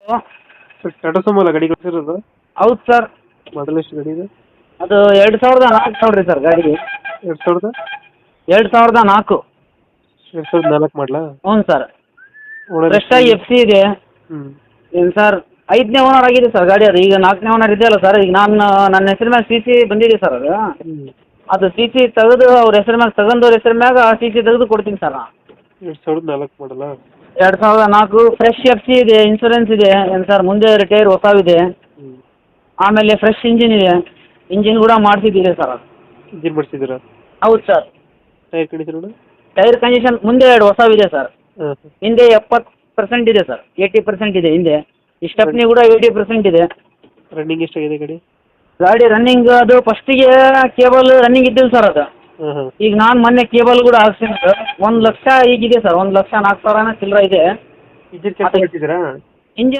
Sir Tata Sumo ಅಲ್ಲ ಗಾಡಿ ಕಳಿಸಿರೋದು? ಹೌದು ಸರ್. ಮಾಡಲ್ ಎಷ್ಟು ಗಾಡಿ ಇದೆ? ಅದು 2004 ನೋಡಿರಿ ಸರ್ ಗಾಡಿ. 2000? 2004. 2004 ಮಾಡಲಾ? ಹ್ಞೂ ಸರ್. ಓನರ್ ಫ್ರೆಶ್ ಆಗಿ ಎಫ್ ಸಿ ಇದೆ. ಹ್ಞೂ. ಏನು ಸರ್ 5ನೇ ಓನರ್ ಆಗಿದೆ ಸರ್ ಗಾಡಿ. ಅದು ಈಗ 4ನೇ ಓನರ್ ಇದೆಯಲ್ಲ ಸರ್. ಈಗ ನನ್ನ ಹೆಸರು ಮ್ಯಾಗ ಸಿ ಸಿ ಬಂದಿದೆ ಸರ್ ಅದು. ಹ್ಞೂ. ಅದು ಸಿ ಸಿ ತೆಗೆದು ಅವ್ರ ಹೆಸರು ಮ್ಯಾಗ ತಗೊಂಡವ್ರ ಹೆಸರು ಮ್ಯಾಗ ಸಿ ಸಿ ತೆಗೆದು ಕೊಡ್ತೀನಿ ಸರ್ ನಾನು. 2004 ಮಾಡಲಾ? 2004 ಫ್ರೆಶ್ ಎಫ್ ಸಿ ಇದೆ, ಇನ್ಸೂರೆನ್ಸ್ ಇದೆ. ಏನು ಸರ್ ಮುಂದೆ ಟೈರ್ ಹೊಸವಿದೆ. ಹ್ಞೂ. ಆಮೇಲೆ ಫ್ರೆಶ್ ಇಂಜಿನ್ ಇದೆ. ಇಂಜಿನ್ ಕೂಡ ಮಾಡಿಸಿದ್ದೀರಿ ಸರ್ ಅದು. ಇಂಜಿನ್ ಮಾಡಿಸಿದ್ದೀರಾ? ಹೌದು ಸರ್. ಟೈರ್ ಕಂಡೀಷನ್ ಅಣ್ಣ? ಟೈರ್ ಕಂಡೀಷನ್ ಮುಂದೆ 2 ಹೊಸವಿದೆ ಸರ್. ಹಾಂ. ಹಿಂದೆ 70% ಇದೆ ಸರ್. 80% ಇದೆ ಹಿಂದೆ. ಈ ಸ್ಟೆಪ್ನಿ ಕೂಡ 80% ಇದೆ. ರನ್ನಿಂಗ್ ಎಷ್ಟಾಗಿದೆ ಗಾಡಿ? ಗಾಡಿ ರನ್ನಿಂಗ್ ಅದು ಫಸ್ಟಿಗೆ ಕೇಬಲ್ ರನ್ನಿಂಗ್ ಇದ್ದಿಲ್ಲ ಸರ್ ಅದು. ಹಾಂ ಹಾಂ. ಈಗ ನಾನು ಮೊನ್ನೆ ಕೇಬಲ್ ಕೂಡ ಹಾಕ್ತೀನಿ ಸರ್. 1 ಲಕ್ಷ ಈಗಿದೆ ಸರ್. 1,04,000 ಚಿಲ್ಲರೆ ಇದೆ. ಇಂಜಿನ್ ಕೆಲಸ ಮಾಡ್ತಿದ್ದೀರಾ? ಇಂಜಿನ್